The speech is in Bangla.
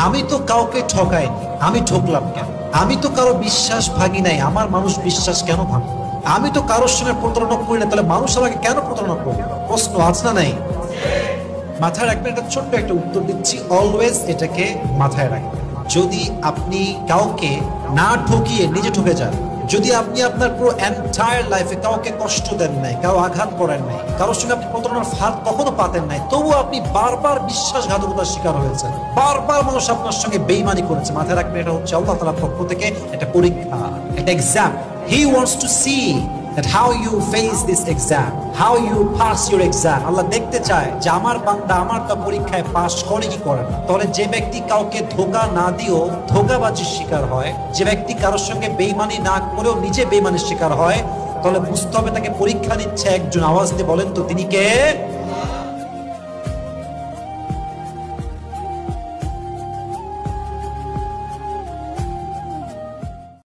আমি তো কাউকে ঠকাইনি, আমি ঠকলাম কেন? আমি তো কারো বিশ্বাস ভাঙি নাই, আমার মানুষ বিশ্বাস কেন ভাঙবে? আমি তো কারোর সঙ্গে প্রতারণা করি না, তাহলে মানুষ আমাকে কেন প্রতারণা করবে? প্রশ্ন আছে না নাই? মাথায় রাখবেন, একটা ছোট্ট একটা উত্তর দিচ্ছি, অলওয়েজ এটাকে মাথায় রাখবেন। যদি আপনি কাউকে না ঠকিয়ে নিজে ঠকে যান, যদি আপনি আপনার পুরো এন্টায়ার লাইফে কাউকে কষ্ট দেন নাই, কারো আঘাত করেন নাই, কারোর সঙ্গে আপনি প্রতারণার ফাঁদ কখনো পাতেন নাই, তবু আপনি বারবার বিশ্বাসঘাতকতার শিকার হয়েছেন, বারবার মানুষ আপনার সঙ্গে বেইমানি করেছে, মাথায় রাখবেন এটা হচ্ছে আল্লাহ তাআলার পক্ষ থেকে একটা পরীক্ষা, একটা exam. He wants to see that how you face this exam, how you pass your exam. আল্লাহ দেখতে চায় যে আমার বান্দা আমার তা পরীক্ষায় পাস করে কি করে না। তাহলে যে ব্যক্তি কাউকে ধোঁকা না দিয়েও ধোঁকাবাজির শিকার হয়, যে ব্যক্তি কারোর সঙ্গে বেইমানি না করেও নিজে বেইমানির শিকার হয়, তাহলে বুঝতে হবে তাকে পরীক্ষা নিচ্ছে একজন। আওয়াজ দিয়ে বলেন তো তিনি কে?